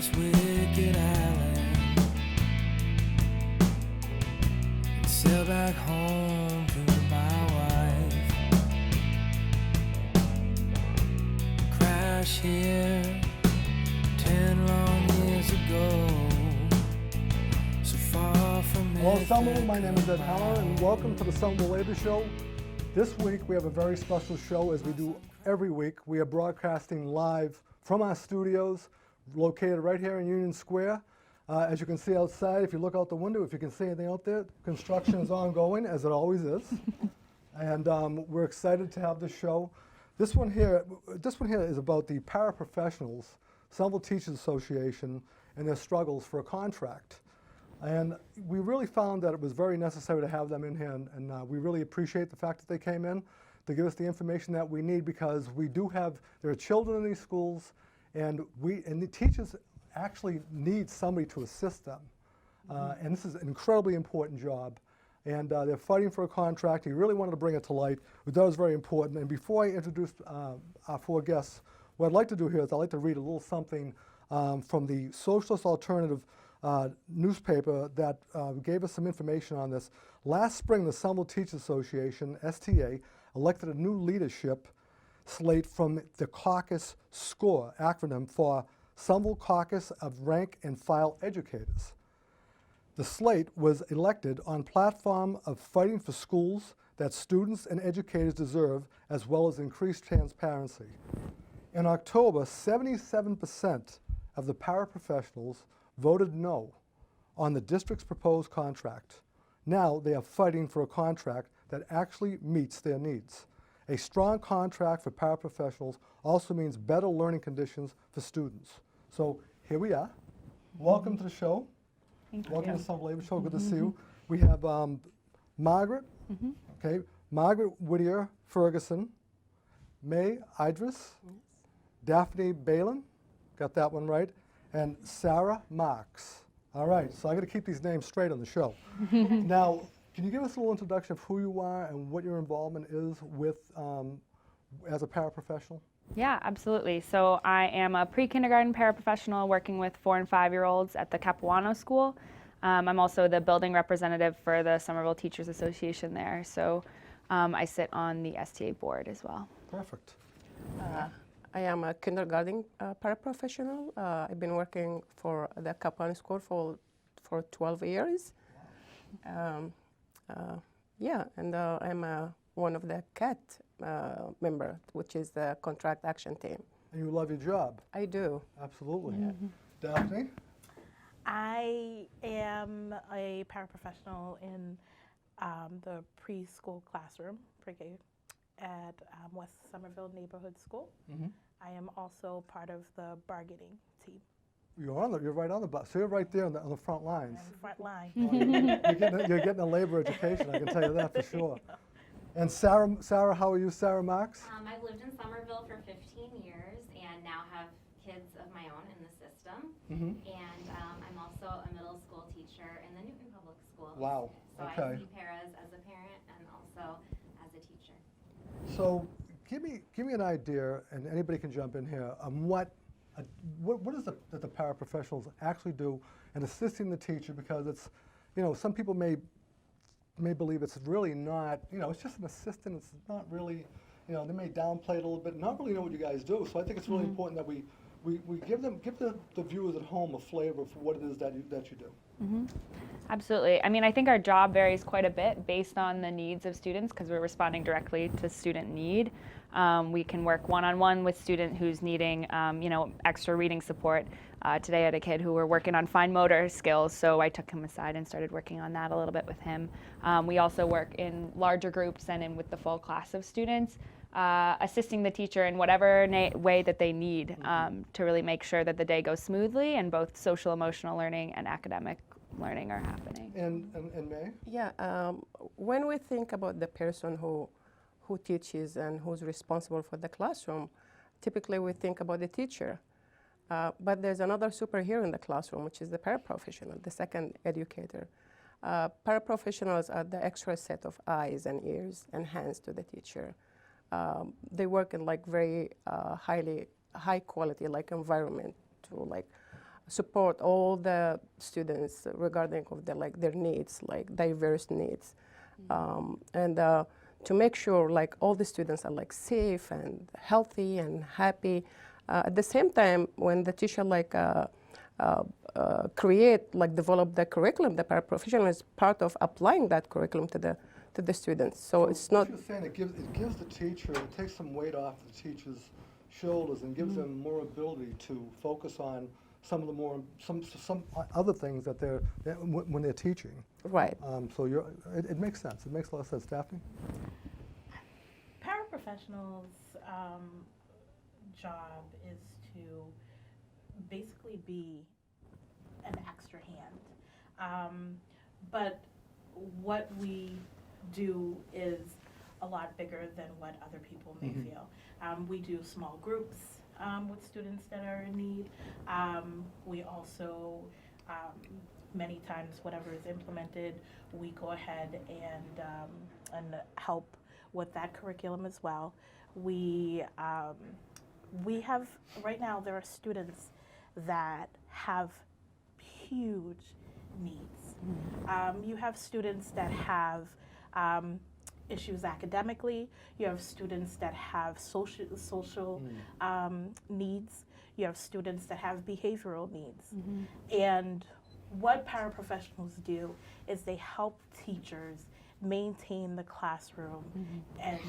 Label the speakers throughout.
Speaker 1: this wicked island and sail back home to my wife. Crash here 10 long years ago, so far from
Speaker 2: Hello, Somerville. My name is Ed Heller, and welcome to the Somerville Labor Show. This week we have a very special show, as we do every week. We are broadcasting live from our studios, located right here in Union Square. As you can see outside, if you look out the window, if you can see anything out there, construction is ongoing, as it always is. And we're excited to have this show. This one here is about the paraprofessionals, Somerville Teachers Association, and their struggles for a contract. And we really found that it was very necessary to have them in here, and we really appreciate the fact that they came in to give us the information that we need, because there are children in these schools, and the teachers actually need somebody to assist them. And this is an incredibly important job. And they're fighting for a contract. He really wanted to bring it to light. We thought it was very important. And before I introduce our four guests, what I'd like to do here is I'd like to read a little something from the Socialist Alternative newspaper that gave us some information on this. Last spring, the Somerville Teachers Association, STA, elected a new leadership slate from the caucus SCORE acronym for Somerville Caucus of Rank and File Educators. The slate was elected on platform of fighting for schools that students and educators deserve, as well as increased transparency. In October, 77% of the paraprofessionals voted no on the district's proposed contract. Now they are fighting for a contract that actually meets their needs. A strong contract for paraprofessionals also means better learning conditions for students. So here we are. Welcome to the show.
Speaker 3: Thank you.
Speaker 2: Welcome to the Somerville Labor Show. Good to see you. We have Margaret, Margaret Whittier Ferguson, May Idris, Daphne Balin, got that one right, and Sarah Marks. All right, so I got to keep these names straight on the show. Now, can you give us a little introduction of who you are and what your involvement is with as a paraprofessional?
Speaker 3: Yeah, absolutely. So I am a pre-kindergarten paraprofessional working with 4- and 5-year-olds at the Capuano School. I'm also the building representative for the Somerville Teachers Association there. So I sit on the STA board as well.
Speaker 2: Perfect.
Speaker 4: I am a kindergarten paraprofessional. I've been working for the Capuano School for 12 years. And I'm one of the CAT member, which is the contract action team.
Speaker 2: And you love your job?
Speaker 4: I do.
Speaker 2: Absolutely. Daphne?
Speaker 5: I am a paraprofessional in the preschool classroom, pre-K, at West Somerville Neighborhood School. I am also part of the bargaining team.
Speaker 2: You're right on the bus. So you're right there on the front lines.
Speaker 5: I'm front line.
Speaker 2: You're getting a labor education, I can tell you that for sure. And Sarah, how are you, Sarah Marks?
Speaker 6: I've lived in Somerville for 15 years and now have kids of my own in the system. And I'm also a middle school teacher in the Newton Public Schools.
Speaker 2: Wow,
Speaker 6: So
Speaker 2: okay.
Speaker 6: I see paras as a parent and also as a teacher.
Speaker 2: So give me an idea, and anybody can jump in here, on what is it that the paraprofessionals actually do in assisting the teacher, because it's, some people may believe it's really not, it's just an assistant, it's not really, they may downplay it a little bit, not really know what you guys do. So I think it's really important that we give the viewers at home a flavor for what it is that you do.
Speaker 3: Absolutely. I mean, I think our job varies quite a bit based on the needs of students, because we're responding directly to student need. We can work one-on-one with student who's needing, extra reading support. Today I had a kid who were working on fine motor skills, so I took him aside and started working on that a little bit with him. We also work in larger groups and in with the full class of students, assisting the teacher in whatever way that they need to really make sure that the day goes smoothly and both social emotional learning and academic learning are happening.
Speaker 2: And May?
Speaker 4: Yeah, when we think about the person who teaches and who's responsible for the classroom, typically we think about the teacher. But there's another superhero in the classroom, which is the paraprofessional, the second educator. Paraprofessionals are the extra set of eyes and ears and hands to the teacher. They work in like very high quality like environment to like support all the students regarding of their needs, like diverse needs, and to make sure like all the students are like safe and healthy and happy. At the same time, when the teacher develop the curriculum, the paraprofessional is part of applying that curriculum to the students. So it's not.
Speaker 2: What you're saying, it gives the teacher, it takes some weight off the teacher's shoulders and gives them more ability to focus on some of the more some other things that when they're teaching.
Speaker 4: Right.
Speaker 2: So it makes sense. It makes a lot of sense. Daphne?
Speaker 5: Paraprofessionals' job is to basically be an extra hand. But what we do is a lot bigger than what other people may feel. We do small groups with students that are in need. We also, many times, whatever is implemented, we go ahead and help with that curriculum as well. We have, right now, there are students that have huge needs. You have students that have issues academically. You have students that have social needs. You have students that have behavioral needs. And what paraprofessionals do is they help teachers maintain the classroom and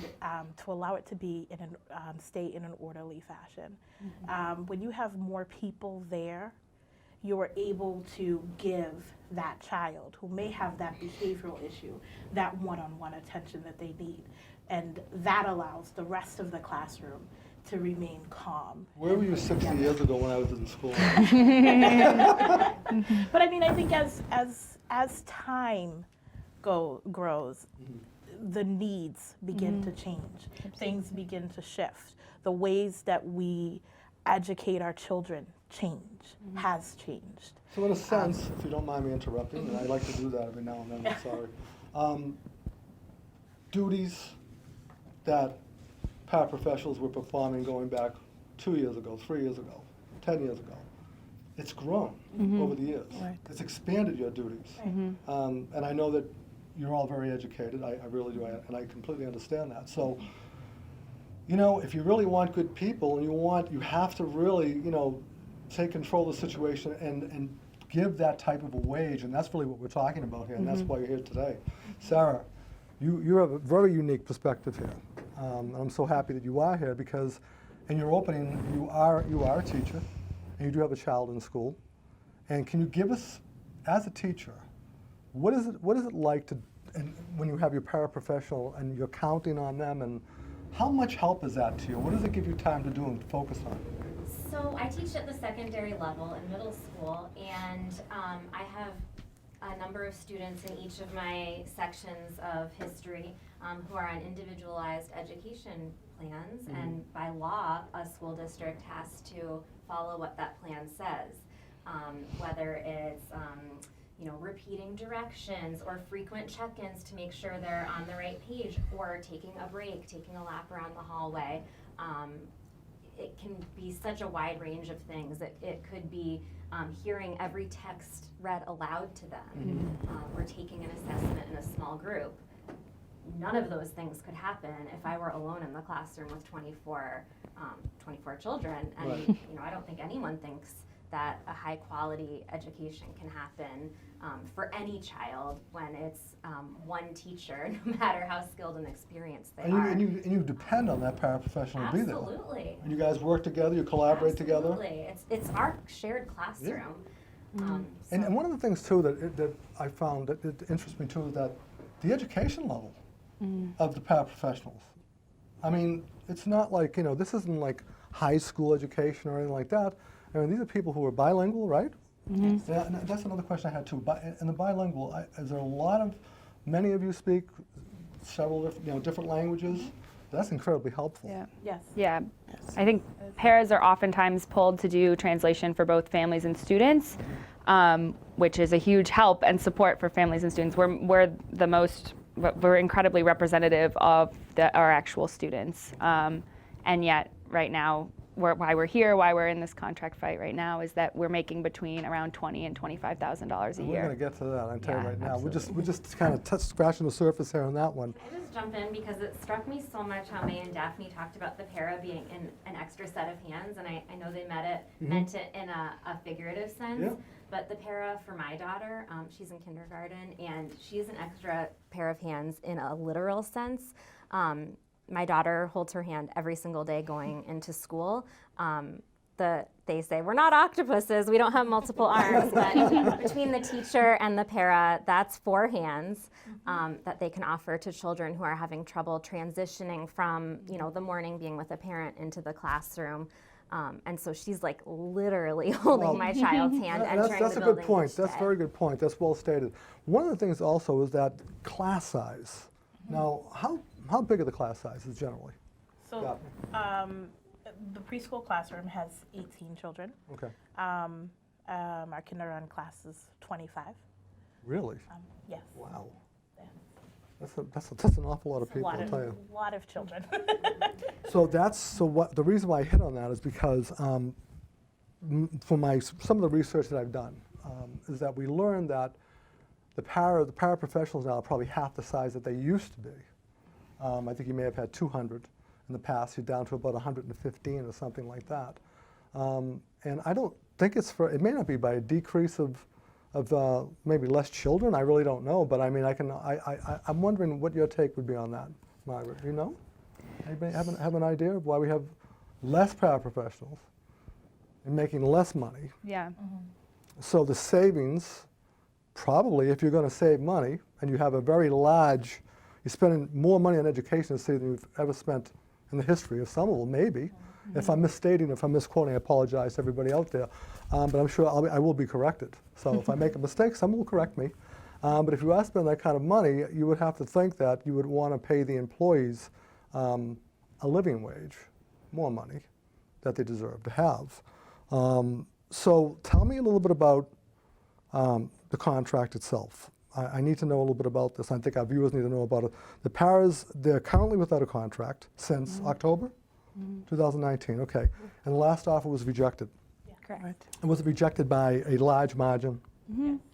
Speaker 5: to allow it to be stay in an orderly fashion. When you have more people there, you are able to give that child who may have that behavioral issue that one-on-one attention that they need. And that allows the rest of the classroom to remain calm.
Speaker 2: Where were you 60 years ago when I was in school?
Speaker 5: But I mean, I think as time grows, the needs begin to change. Things begin to shift. The ways that we educate our children has changed.
Speaker 2: So in a sense, if you don't mind me interrupting, and I like to do that every now and then, I'm sorry. Duties that paraprofessionals were performing going back 2 years ago, 3 years ago, 10 years ago, it's grown over the years.
Speaker 4: Right.
Speaker 2: It's expanded your duties. And I know that you're all very educated, I really do, and I completely understand that. So, you know, if you really want good people and you have to really, you know, take control of the situation and give that type of a wage, and that's really what we're talking about here, and that's why you're here today. Sarah, you have a very unique perspective here. I'm so happy that you are here because in your opening, you are a teacher, and you do have a child in school. And can you give us, as a teacher, what is it like to, and when you have your paraprofessional and you're counting on them, and how much help is that to you? What does it give you time to do and focus on?
Speaker 6: So I teach at the secondary level in middle school, and I have a number of students in each of my sections of history who are on individualized education plans, and by law, a school district has to follow what that plan says, whether it's you know, repeating directions or frequent check-ins to make sure they're on the right page, or taking a break, taking a lap around the hallway. It can be such a wide range of things. It could be hearing every text read aloud to them, or taking an assessment in a small group. None of those things could happen if I were alone in the classroom with 24 children. And
Speaker 2: Right.
Speaker 6: you know, I don't think anyone thinks that a high quality education can happen for any child when it's one teacher, no matter how skilled and experienced they are.
Speaker 2: And you depend on that paraprofessional to be there.
Speaker 6: Absolutely.
Speaker 2: And you guys work together, you collaborate together.
Speaker 6: Absolutely. It's our shared classroom.
Speaker 2: And one of the things too that I found that it interests me too is that the education level of the paraprofessionals. I mean, it's not like, you know, this isn't like high school education or anything like that. I mean, these are people who are bilingual, right? Yeah, and that's another question I had too. In the bilingual, is there many of you speak several different languages? That's incredibly helpful.
Speaker 3: Yeah.
Speaker 5: Yes.
Speaker 3: Yeah, I think paras are oftentimes pulled to do translation for both families and students, which is a huge help and support for families and students. We're incredibly representative of our actual students, and yet right now why we're here, why we're in this contract fight right now, is that we're making between around $20,000 and $25,000 a
Speaker 2: We're
Speaker 3: year.
Speaker 2: going to get to that, I tell you
Speaker 3: Yeah,
Speaker 2: right now. We're
Speaker 3: absolutely.
Speaker 2: just kind of scratching the surface here on that one.
Speaker 6: I just jump in because it struck me so much how May and Daphne talked about the para being in an extra set of hands, and I know they meant it in a figurative sense.
Speaker 2: Yeah.
Speaker 6: But the para for my daughter, she's in kindergarten, and she's an extra pair of hands in a literal sense. My daughter holds her hand every single day going into school. They say, we're not octopuses, we don't have multiple arms, but between the teacher and the para, that's 4 hands that they can offer to children who are having trouble transitioning from, the morning being with a parent into the classroom. And so she's like literally holding my child's hand, entering
Speaker 2: That's
Speaker 6: the
Speaker 2: a
Speaker 6: building
Speaker 2: good point.
Speaker 6: each
Speaker 2: That's a
Speaker 6: day.
Speaker 2: very good point. That's well stated. One of the things also is that class size. Now, how big are the class sizes generally?
Speaker 5: So the preschool classroom has 18 children.
Speaker 2: Okay.
Speaker 5: Our kindergarten class is 25.
Speaker 2: Really?
Speaker 5: Yes.
Speaker 2: Wow.
Speaker 5: Yeah.
Speaker 2: That's an awful lot of
Speaker 5: A
Speaker 2: people,
Speaker 5: lot
Speaker 2: I'll tell you.
Speaker 5: of children.
Speaker 2: So the reason why I hit on that is because from some of the research that I've done is that we learned that the paraprofessionals now are probably half the size that they used to be. I think you may have had 200 in the past. You're down to about 115 or something like that. And I don't think it may not be by a decrease of maybe less children. I really don't know, but I mean, I'm wondering what your take would be on that, Margaret. Do you know? Anybody have an idea of why we have less paraprofessionals and making less money?
Speaker 3: Yeah.
Speaker 2: So the savings, probably, if you're going to save money and you have a very large, you're spending more money on education than you've ever spent in the history of Somerville, maybe. If I'm misstating, if I'm misquoting, I apologize to everybody out there. But I'm sure I will be corrected. So if I make a mistake, someone will correct me. But if you are spending that kind of money, you would have to think that you would want to pay the employees a living wage, more money that they deserve to have. So tell me a little bit about the contract itself. I need to know a little bit about this. I think our viewers need to know about it. The paras, they're currently without a contract since October 2019, okay. And the last offer was rejected.
Speaker 3: Correct.
Speaker 2: And was it rejected by a large margin?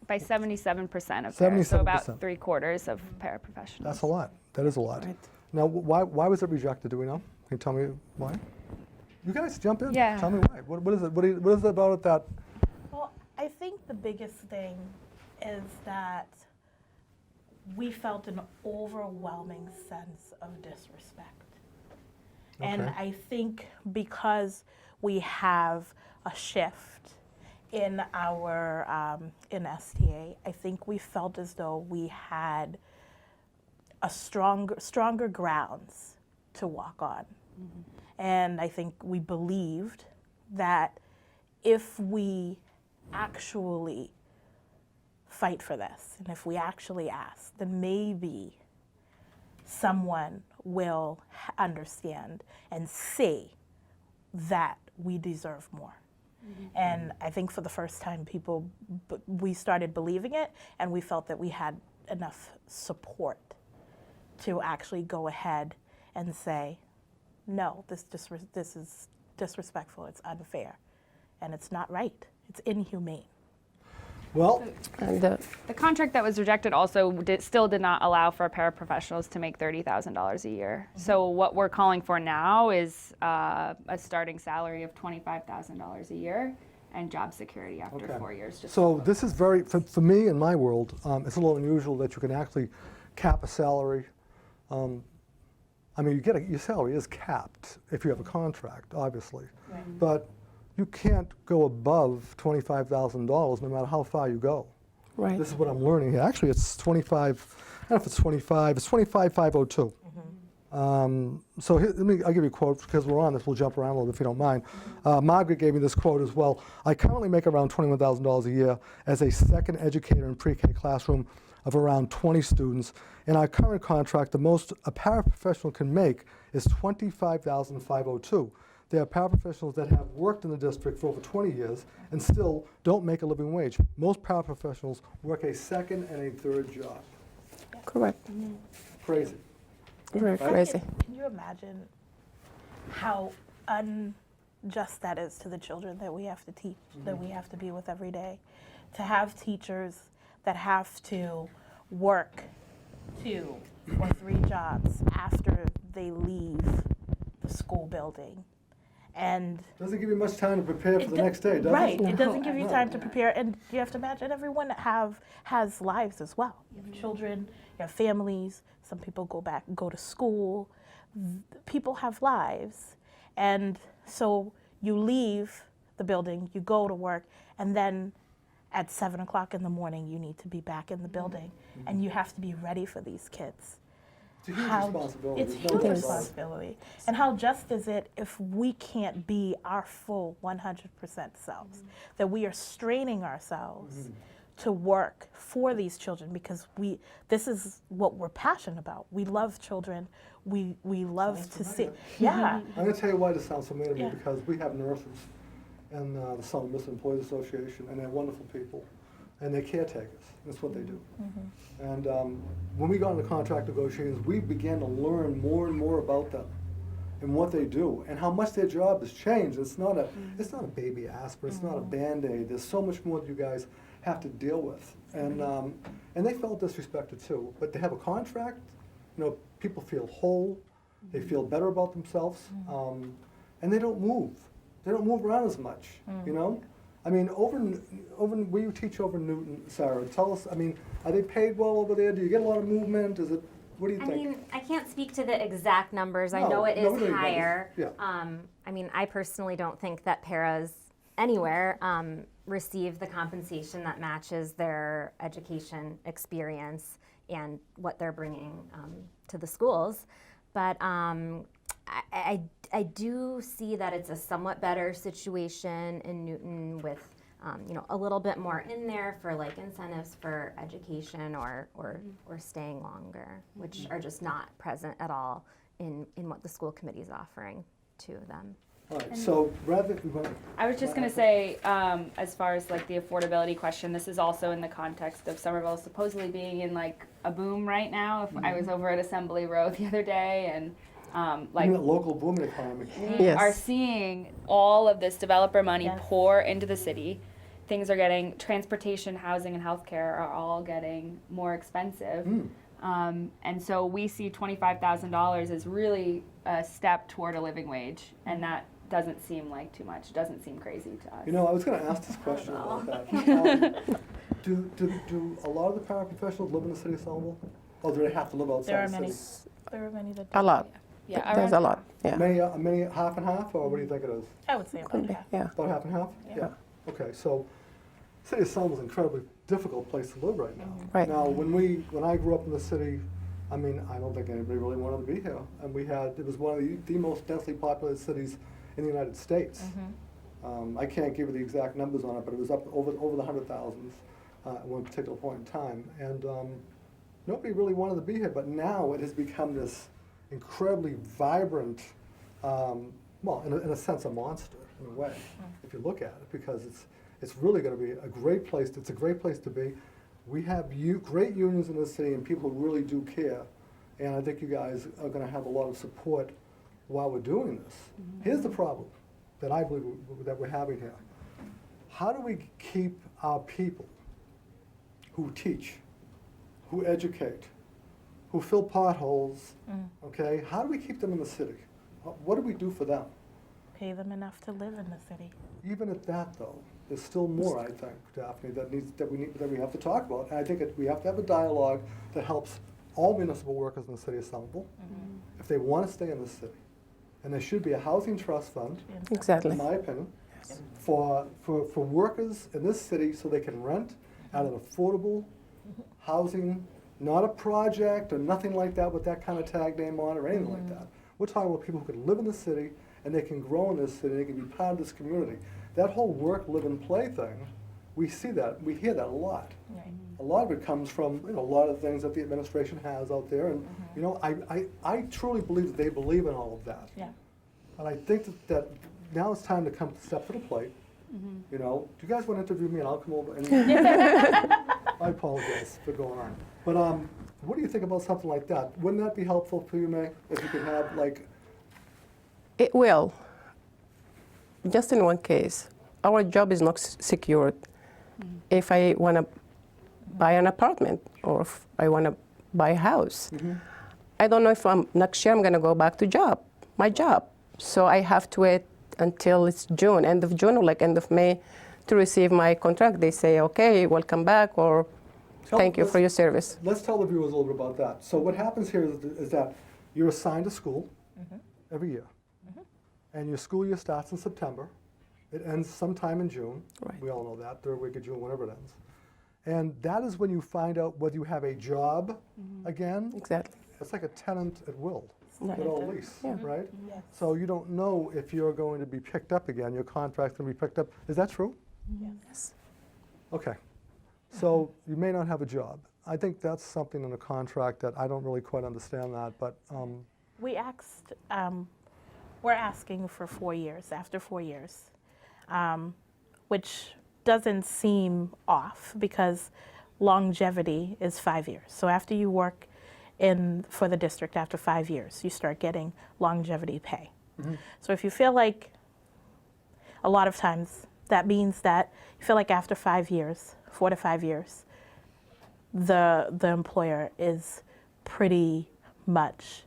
Speaker 3: By 77% of paras, so about
Speaker 2: 77%.
Speaker 3: 3/4 of paraprofessionals.
Speaker 2: That's a lot. That is a lot. Now, why was it rejected? Do we know? Can you tell me why? You guys jump in.
Speaker 3: Yeah.
Speaker 2: Tell me why. What is it? What is it about it that?
Speaker 5: Well, I think the biggest thing is that we felt an overwhelming sense of disrespect. And
Speaker 2: Okay.
Speaker 5: I think because we have a shift in our in STA, I think we felt as though we had a stronger grounds to walk on. And I think we believed that if we actually fight for this, and if we actually ask, then maybe someone will understand and see that we deserve more. And I think for the first time, we started believing it, and we felt that we had enough support to actually go ahead and say, no, this is disrespectful, it's unfair, and it's not right, it's inhumane.
Speaker 2: Well,
Speaker 4: And
Speaker 3: The contract that was rejected also still did not allow for paraprofessionals to make $30,000 a year. So what we're calling for now is a starting salary of $25,000 a year and job security after
Speaker 2: Okay.
Speaker 3: 4 years. Just
Speaker 2: so this is very, for me in my world, it's a little unusual that you can actually cap a salary. I mean, your salary is capped if you have a contract, obviously. But you can't go above $25,000 no matter how far you go.
Speaker 4: right.
Speaker 2: This is what I'm learning here. Actually, it's 25, I don't know if it's 25, it's 25,502. So here, I'll give you a quote because we're on this. We'll jump around a little bit if you don't mind. Margaret gave me this quote as well. I currently make around $21,000 a year as a second educator in pre-K classroom of around 20 students. In our current contract, the most a paraprofessional can make is $25,502. There are paraprofessionals that have worked in the district for over 20 years and still don't make a living wage. Most paraprofessionals work a second and a third job.
Speaker 4: Correct.
Speaker 2: Crazy.
Speaker 4: Very crazy.
Speaker 5: Can you imagine how just that is to the children that we have to teach, that we have to be with every day. To have teachers that have to work 2 or 3 jobs after they leave the school building. And
Speaker 2: Doesn't give you much time to prepare for the next day, does it?
Speaker 5: right, it doesn't give you time to prepare, and you have to imagine everyone has lives as well. You have children, you have families. Some people go to school. People have lives, and so you leave the building, you go to work, and then at 7 o'clock in the morning, you need to be back in the building, and you have to be ready for these kids.
Speaker 2: It's a huge responsibility.
Speaker 5: It's a
Speaker 2: There's no
Speaker 5: huge
Speaker 2: doubt about it.
Speaker 5: responsibility. And how just is it if we can't be our full 100% selves, that we are straining ourselves to work for these children, because this is what we're passionate about. We love children. We love
Speaker 2: Sounds
Speaker 5: to see.
Speaker 2: familiar.
Speaker 5: Yeah.
Speaker 2: I'm going to tell you why this sounds familiar to me,
Speaker 5: Yeah.
Speaker 2: because we have nurses in the Somerville Employees Association, and they're wonderful people, and they're caretakers. That's what they do. And when we got into contract negotiations, we began to learn more and more about them and what they do and how much their job has changed. It's not a baby aspirin. It's not a Band-Aid. There's so much more that you guys have to deal with, and they felt disrespected too. But they have a contract. You know, people feel whole. They feel better about themselves, and they don't move. They don't move around as much. You know, I mean, over where you teach over in Newton, Sarah, tell us. I mean, are they paid well over there? Do you get a lot of movement? Is it? What do you
Speaker 6: I
Speaker 2: think?
Speaker 6: mean, I can't speak to the exact numbers. I
Speaker 2: No,
Speaker 6: know it is
Speaker 2: nobody does.
Speaker 6: higher.
Speaker 2: Yeah.
Speaker 6: I mean, I personally don't think that paras anywhere receive the compensation that matches their education experience and what they're bringing to the schools. But I do see that it's a somewhat better situation in Newton with a little bit more in there for like incentives for education or staying longer, which are just not present at all in what the school committee is offering to them.
Speaker 2: All right. So rather,
Speaker 3: I was just going to say, as far as like the affordability question, this is also in the context of Somerville supposedly being in like a boom right now. If I was over at Assembly Row the other day, and like
Speaker 2: that local booming economy.
Speaker 3: we
Speaker 4: Yes.
Speaker 3: are seeing all of this developer money
Speaker 5: Yes.
Speaker 3: pour into the city. Things are getting, transportation, housing, and healthcare are all getting more expensive. And so we see $25,000 as really a step toward a living wage, and that doesn't seem like too much. It doesn't seem crazy to us.
Speaker 2: You know, I was going to ask this question about that. Do a lot of the paraprofessionals live in the city of Somerville? Or do they have to live outside
Speaker 5: There are
Speaker 2: the
Speaker 5: many.
Speaker 2: city?
Speaker 5: There are many that
Speaker 4: A lot.
Speaker 3: Yeah,
Speaker 4: There's a
Speaker 3: around-
Speaker 4: lot. Yeah.
Speaker 2: Many half and half, or what do you think it is?
Speaker 5: I would say about
Speaker 4: Could be.
Speaker 5: that.
Speaker 4: Yeah.
Speaker 2: About half and half?
Speaker 5: Yeah.
Speaker 2: Okay, so city of Somerville is an incredibly difficult place to live right now.
Speaker 4: Right.
Speaker 2: Now, when I grew up in the city, I mean, I don't think anybody really wanted to be here. And it was one of the most densely populated cities in the United States. I can't give you the exact numbers on it, but it was up over the 100,000s at one particular point in time. And nobody really wanted to be here, but now it has become this incredibly vibrant, well, in a sense, a monster in a way, if you look at it, because it's really going to be a great place. It's a great place to be. We have great unions in the city and people who really do care, and I think you guys are going to have a lot of support while we're doing this. Here's the problem that I believe that we're having here. How do we keep our people who teach, who educate, who fill potholes, okay? How do we keep them in the city? What do we do for them?
Speaker 5: Pay them enough to live in the city.
Speaker 2: Even at that, though, there's still more, I think, Daphne, that we have to talk about. And I think we have to have a dialogue that helps all municipal workers in the city of Somerville if they want to stay in the city. And there should be a housing trust fund,
Speaker 4: Exactly.
Speaker 2: in my opinion, for workers in this city so they can rent at an affordable housing, not a project or nothing like that with that kind of tag name on it or anything like that. We're talking about people who can live in the city and they can grow in this city, they can be part of this community. That whole work, live, and play thing, we see that, we hear that a lot.
Speaker 5: Right.
Speaker 2: A lot of it comes from a lot of things that the administration has out there, and I truly believe that they believe in all of that.
Speaker 5: Yeah.
Speaker 2: And I think that now it's time to step to the plate. You know, do you guys want to interview me and I'll come over? And I apologize for going on. But what do you think about something like that? Wouldn't that be helpful for you, May, if you could have like?
Speaker 4: It will. just in one case, our job is not secured. If I want to buy an apartment or if I want to buy a house, I don't know if next year I'm going to go back to my job. So I have to wait until it's June, end of June or like end of May to receive my contract. They say, okay, welcome back, or thank you for your service.
Speaker 2: Let's tell the viewers a little bit about that. So what happens here is that you're assigned to school every year. And your school year starts in September. It ends sometime in June.
Speaker 4: Right.
Speaker 2: We all know that, third week of June, whenever it ends. And that is when you find out whether you have a job again.
Speaker 4: Exactly.
Speaker 2: It's like a tenant at will,
Speaker 4: Right.
Speaker 2: without a lease, right?
Speaker 5: Yes.
Speaker 2: So you don't know if you're going to be picked up again, your contract's going to be picked up. Is that true?
Speaker 4: Yes.
Speaker 2: Okay. So you may not have a job. I think that's something in the contract that I don't really quite understand that, but
Speaker 5: We asked, we're asking for 4 years, after 4 years, which doesn't seem off because longevity is 5 years. So after you work for the district after 5 years, you start getting longevity pay. So if you feel like, a lot of times, that means that you feel like after 5 years, 4 to 5 years, the employer is pretty much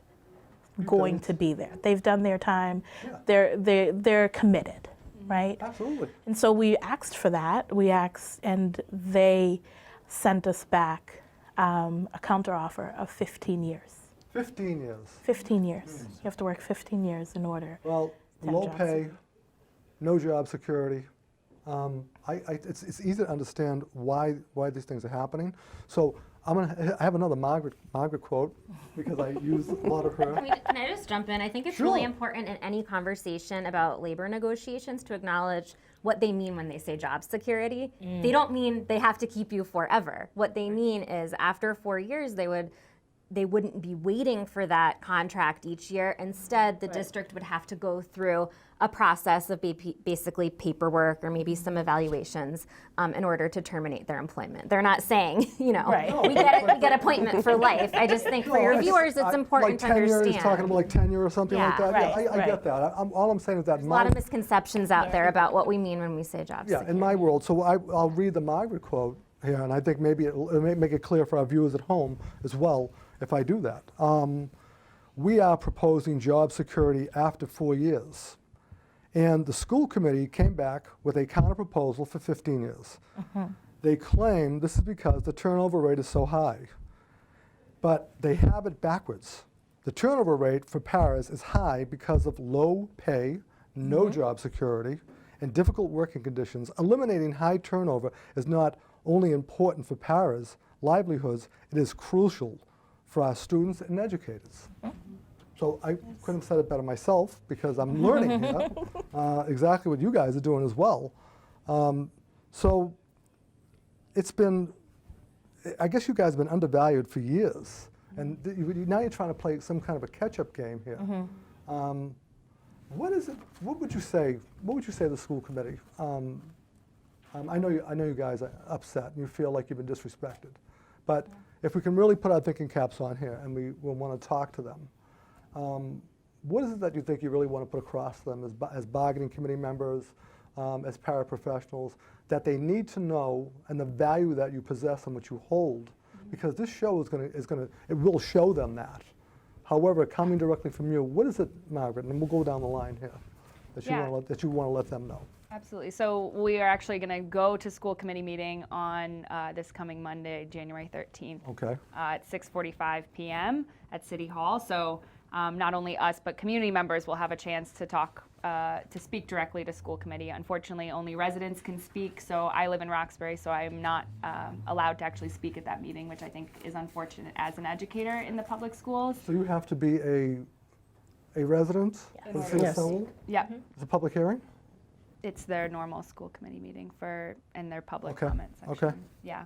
Speaker 5: going to be there. They've done their time.
Speaker 2: Yeah.
Speaker 5: They're committed, right?
Speaker 2: absolutely.
Speaker 5: And so we asked for that. We asked, and they sent us back a counteroffer of 15 years.
Speaker 2: 15 years.
Speaker 5: 15 years. You have to work 15 years in order.
Speaker 2: Well,
Speaker 5: to have
Speaker 2: low
Speaker 5: job
Speaker 2: pay,
Speaker 5: security.
Speaker 2: no job security. It's easy to understand why these things are happening. So I have another Margaret quote because I use a lot of her.
Speaker 6: Can I just jump in? I think it's
Speaker 2: Sure.
Speaker 6: really important in any conversation about labor negotiations to acknowledge what they mean when they say job security. They don't mean they have to keep you forever. What they mean is after 4 years, they wouldn't be waiting for that contract each year. Instead, the district would have to go through a process of basically paperwork or maybe some evaluations in order to terminate their employment. They're not saying, you know,
Speaker 5: Right.
Speaker 6: we get appointment for life. I just think for your viewers, it's important to
Speaker 2: like tenure,
Speaker 6: understand.
Speaker 2: He's talking about like tenure or something like
Speaker 6: Yeah.
Speaker 2: that.
Speaker 5: Right,
Speaker 2: I get that. All I'm saying is that
Speaker 6: There's a lot of misconceptions out there about what we mean when we say job security.
Speaker 2: in my world. So I'll read the Margaret quote here, and I think maybe it may make it clear for our viewers at home as well if I do that. We are proposing job security after 4 years. And the school committee came back with a counter proposal for 15 years. They claim this is because the turnover rate is so high. But they have it backwards. The turnover rate for paras is high because of low pay, no job security, and difficult working conditions. Eliminating high turnover is not only important for paras' livelihoods, it is crucial for our students and educators. So I couldn't have said it better myself because I'm learning here exactly what you guys are doing as well. So it's been, I guess you guys have been undervalued for years. And now you're trying to play some kind of a catch-up game here. What is it? What would you say to the school committee? I know you guys are upset and you feel like you've been disrespected. But if we can really put our thinking caps on here and we will want to talk to them, what is it that you think you really want to put across to them as bargaining committee members, as paraprofessionals, that they need to know and the value that you possess and what you hold? Because this show it will show them that. However, coming directly from you, what is it, Margaret, and we'll go down the line here, that you want to let them know?
Speaker 3: Absolutely. So we are actually going to go to school committee meeting on this coming Monday, January 13th.
Speaker 2: Okay.
Speaker 3: At 6:45 p.m. at City Hall. So not only us, but community members will have a chance to talk, to speak directly to school committee. Unfortunately, only residents can speak. So I live in Roxbury, so I am not allowed to actually speak at that meeting, which I think is unfortunate as an educator in the public schools.
Speaker 2: So you have to be a resident of the city of Somerville?
Speaker 3: Yeah.
Speaker 2: It's a public hearing?
Speaker 3: It's their normal school committee meeting and their public
Speaker 2: Okay,
Speaker 3: comment section.
Speaker 2: okay.
Speaker 3: Yeah.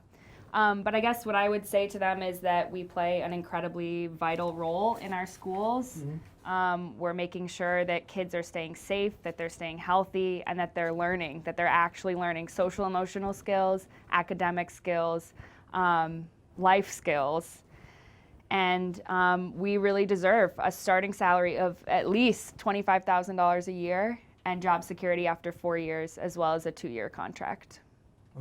Speaker 3: But I guess what I would say to them is that we play an incredibly vital role in our schools. We're making sure that kids are staying safe, that they're staying healthy, and that they're learning, that they're actually learning social emotional skills, academic skills, life skills. And we really deserve a starting salary of at least $25,000 a year. and job security after 4 years, as well as a 2-year contract.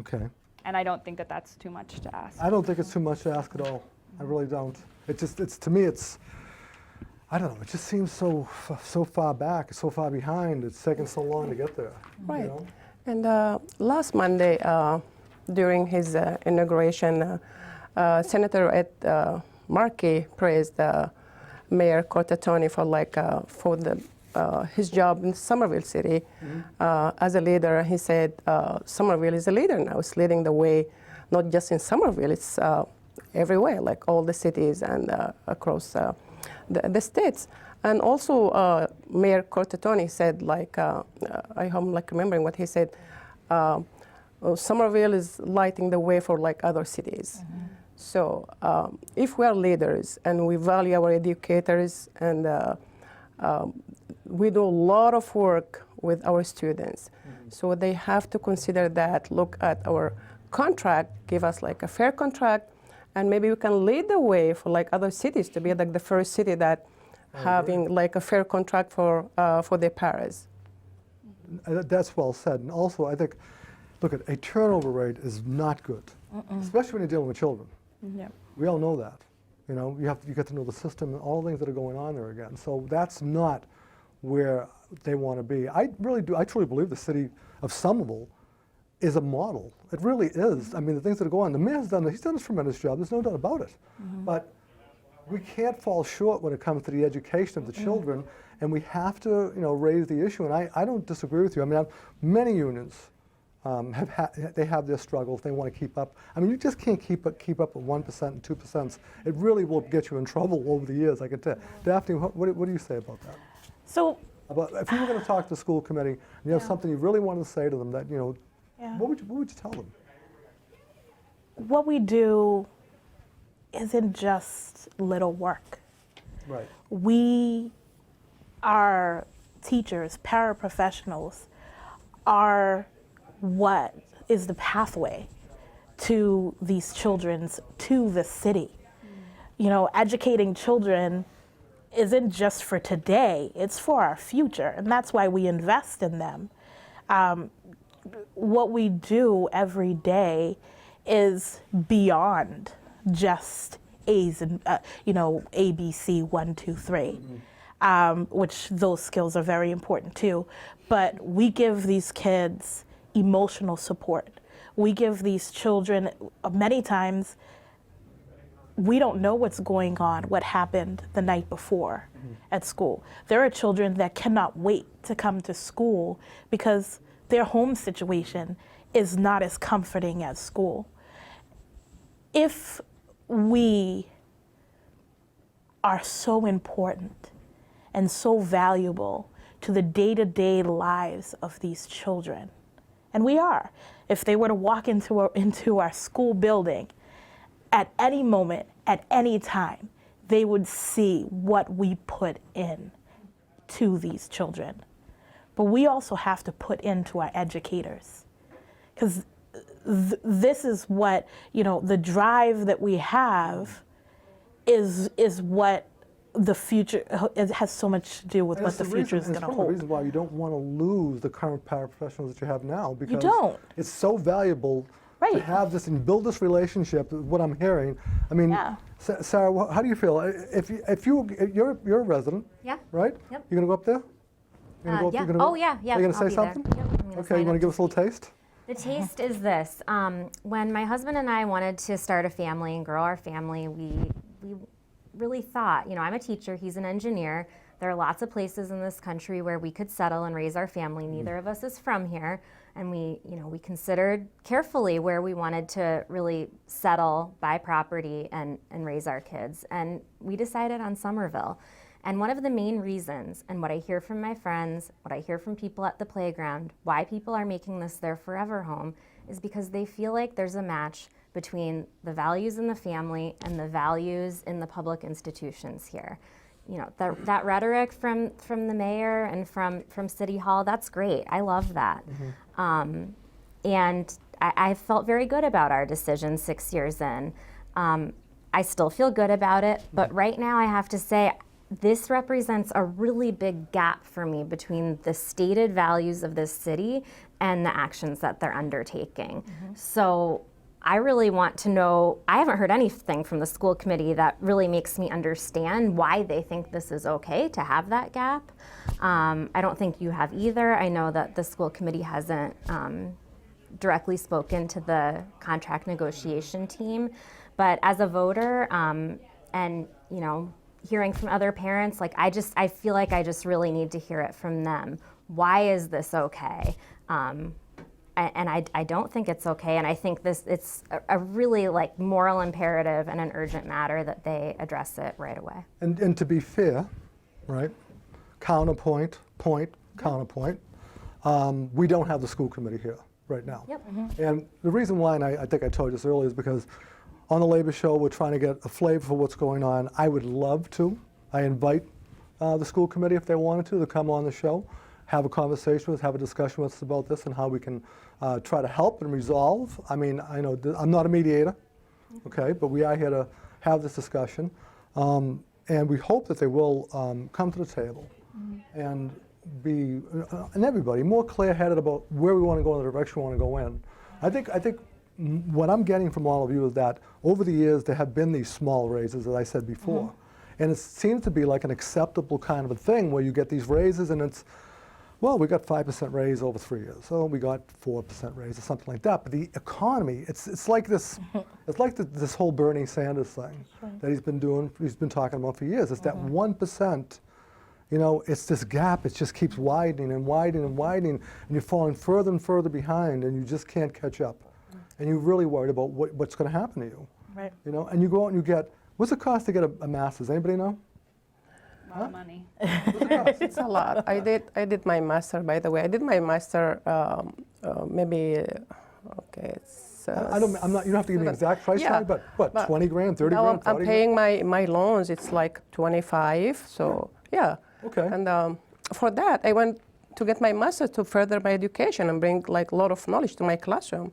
Speaker 2: Okay.
Speaker 3: And I don't think that that's too much to ask.
Speaker 2: I don't think it's too much to ask at all. I really don't. It's to me, it's, I don't know, it just seems so far back, so far behind. It's taken so long to get there.
Speaker 4: Right.
Speaker 2: You know?
Speaker 4: And last Monday, during his inauguration, Senator Ed Markey praised Mayor Cortatoni for his job in Somerville City as a leader. He said Somerville is a leader now. It's leading the way, not just in Somerville. It's everywhere, like all the cities and across the states. And also, Mayor Cortatoni said, I'm remembering what he said. Somerville is lighting the way for other cities. So if we are leaders and we value our educators and we do a lot of work with our students, so they have to consider that, look at our contract, give us a fair contract, and maybe we can lead the way for other cities to be the first city that having a fair contract for their paras.
Speaker 2: That's well said. And also, I think, look, a turnover rate is not good, especially when you're dealing with children.
Speaker 5: Yeah.
Speaker 2: We all know that. You know, you get to know the system and all the things that are going on there again. So that's not where they want to be. I really do. I truly believe the city of Somerville is a model. It really is. I mean, the things that are going on. The mayor's he's done a tremendous job. There's no doubt about it. But we can't fall short when it comes to the education of the children, and we have to, raise the issue. And I don't disagree with you. I mean, many unions they have their struggles. They want to keep up. I mean, you just can't keep up with 1% and 2%. It really will get you in trouble over the years, I can tell. Daphne, what do you say about that?
Speaker 5: So,
Speaker 2: If you were going to talk to the school committee and you have something you really wanted to say to them, that what would you tell them?
Speaker 5: what we do isn't just little work.
Speaker 2: Right.
Speaker 5: We, our teachers, paraprofessionals, are what is the pathway to these children's, to the city. Educating children isn't just for today, it's for our future, and that's why we invest in them. What we do every day is beyond just A's and, A, B, C, 1, 2, 3, which those skills are very important too. But we give these kids emotional support. We give these children, many times, we don't know what's going on, what happened the night before at school. There are children that cannot wait to come to school because their home situation is not as comforting as school. If we are so important and so valuable to the day-to-day lives of these children, and we are, if they were to walk into our school building, at any moment, at any time, they would see what we put in to these children. But we also have to put into our educators, because this is what, the drive that we have is what the future, it has so much to do with what the future is going to hold.
Speaker 2: It's one of the reasons why you don't want to lose the current paraprofessionals that you have now, because
Speaker 5: you don't.
Speaker 2: It's so valuable to have this and build this relationship. What I'm hearing, I mean, Sarah, how do you feel? If you're a resident, right?
Speaker 6: Yep.
Speaker 2: You're gonna go up there?
Speaker 6: Yeah.
Speaker 2: Are you gonna say
Speaker 6: I'll be there.
Speaker 2: something?
Speaker 6: Yep, I'm gonna
Speaker 2: Okay,
Speaker 6: sign
Speaker 2: you want
Speaker 6: up
Speaker 2: to give us a little taste?
Speaker 6: The taste is this. When my husband and I wanted to start a family and grow our family, we really thought, I'm a teacher, he's an engineer. There are lots of places in this country where we could settle and raise our family. Neither of us is from here. And we considered carefully where we wanted to really settle, buy property, and raise our kids. And we decided on Somerville. And one of the main reasons, and what I hear from my friends, what I hear from people at the playground, why people are making this their forever home, is because they feel like there's a match between the values in the family and the values in the public institutions here. That rhetoric from the mayor and from City Hall, that's great. I love that. And I felt very good about our decision 6 years in. I still feel good about it, but right now I have to say,
Speaker 7: this represents a really big gap for me between the stated values of this city and the actions that they're undertaking. So I really want to know, I haven't heard anything from the school committee that really makes me understand why they think this is okay to have that gap. I don't think you have either. I know that the school committee hasn't directly spoken to the contract negotiation team, but as a voter, and you know, hearing from other parents, like I feel like I just really need to hear it from them. Why is this okay? And I don't think it's okay, and I think it's a really like moral imperative and an urgent matter that they address it right away.
Speaker 2: And to be fair, right, counterpoint, we don't have the school committee here right now.
Speaker 7: Yep.
Speaker 2: And the reason why, and I think I told you this earlier, is because on the Labor Show, we're trying to get a flavor for what's going on. I would love to. I invite the school committee, if they wanted to come on the show, have a conversation with us, have a discussion with us about this and how we can try to help and resolve. I mean, I know I'm not a mediator, okay, but we are here to have this discussion. And we hope that they will come to the table and be, and everybody, more clear-headed about where we want to go and the direction we want to go in. I think what I'm getting from all of you is that over the years there have been these small raises, as I said before. And it seems to be like an acceptable kind of a thing where you get these raises and it's, well, we got 5% raise over 3 years, so we got 4% raise or something like that. But the economy, it's like this, it's like this whole Bernie Sanders thing that he's been talking about for years. It's that 1%, you know, it's this gap, it just keeps widening and widening and widening, and you're falling further and further behind and you just can't catch up. And you're really worried about what's going to happen to you.
Speaker 5: Right.
Speaker 2: You know, and you go out and you get, what's it cost to get a master's? Anybody know?
Speaker 3: A lot of money.
Speaker 2: What's it cost?
Speaker 4: It's a lot. I did my master, by the way. I did my master maybe, okay, it's...
Speaker 2: I'm not, you don't have to give me an exact price tag, but what, 20 grand, 30
Speaker 4: now
Speaker 2: grand, 40
Speaker 4: I'm paying my loans, it's like 25, so yeah.
Speaker 2: Okay.
Speaker 4: And for that, I went to get my master to further my education and bring like a lot of knowledge to my classroom.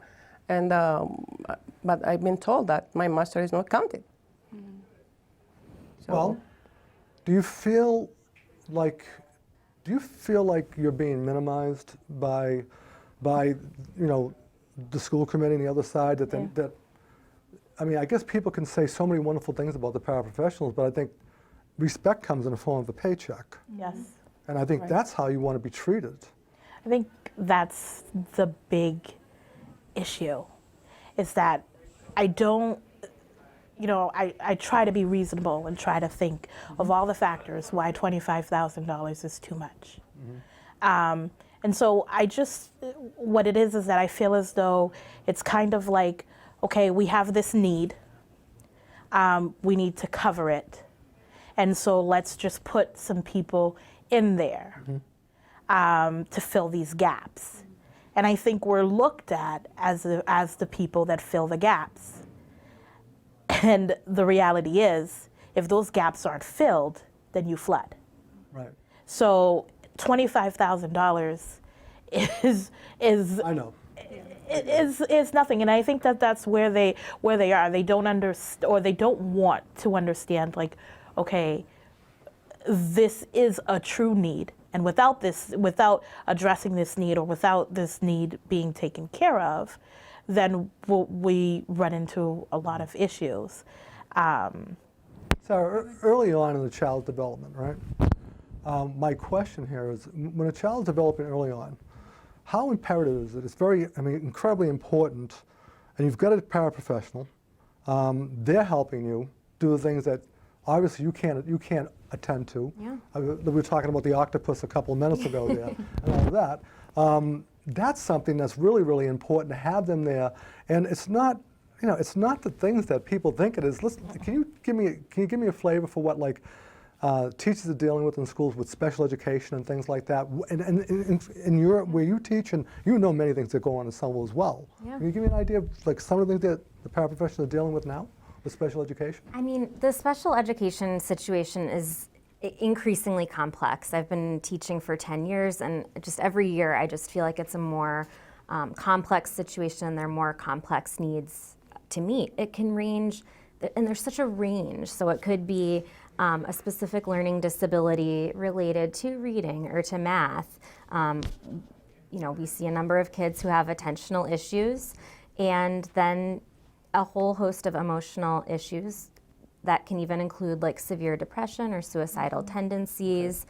Speaker 4: And, but I've been told that my master is not counted. So,
Speaker 2: Well, do you feel like you're being minimized by you know, the school committee and the other side that I mean, I guess people can say so many wonderful things about the paraprofessionals, but I think respect comes in the form of a paycheck.
Speaker 5: Yes.
Speaker 2: And I think that's how you want to be treated.
Speaker 5: I think that's the big issue, is that I don't, you know, I try to be reasonable and try to think of all the factors why $25,000 is too much. And so I just, what it is that I feel as though it's kind of like, okay, we have this need, we need to cover it. And so let's just put some people in there to fill these gaps. And I think we're looked at as the people that fill the gaps. And the reality is, if those gaps aren't filled, then you flood.
Speaker 2: Right.
Speaker 5: So $25,000 is
Speaker 2: I know.
Speaker 5: is nothing, and I think that's where they are. They don't understand, or they don't want to understand. Like, okay, this is a true need, and without addressing this need, or without this need being taken care of, then we run into a lot of issues.
Speaker 2: Sarah, early on in the child development, right? My question here is, when a child is developing early on, how imperative is it? It's very, I mean, incredibly important, and you've got a paraprofessional. They're helping you do the things that obviously you can't attend to.
Speaker 7: Yeah.
Speaker 2: We were talking about the octopus a couple of minutes ago there, and all of that. That's something that's really, really important to have them there, and it's not, you know, it's not the things that people think it is. Listen, can you give me a flavor for what, like, teachers are dealing with in schools with special education and things like that, and in your, where you teach, and you know many things that go on in Somerville as well.
Speaker 7: Yeah.
Speaker 2: Can you give me an idea of like some of the things that the paraprofessionals are dealing with now with special education?
Speaker 7: I mean, the special education situation is increasingly complex. I've been teaching for 10 years, and just every year I just feel like it's a more complex situation. There are more complex needs to meet. It can range, and there's such a range. So it could be a specific learning disability related to reading or to math. We see a number of kids who have attentional issues, and then a whole host of emotional issues that can even include like severe depression or suicidal tendencies,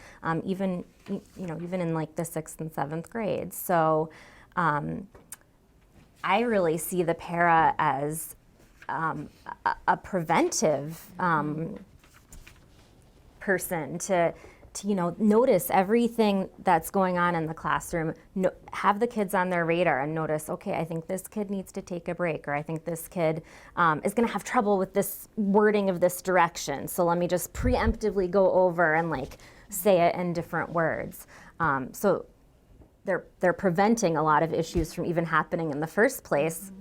Speaker 7: even in like the 6th and 7th grades. So I really see the para as a preventive person to notice everything that's going on in the classroom, have the kids on their radar and notice, okay, I think this kid needs to take a break, or I think this kid is going to have trouble with this wording of this direction, so let me just preemptively go over and like say it in different words. So they're preventing a lot of issues from even happening in the first place,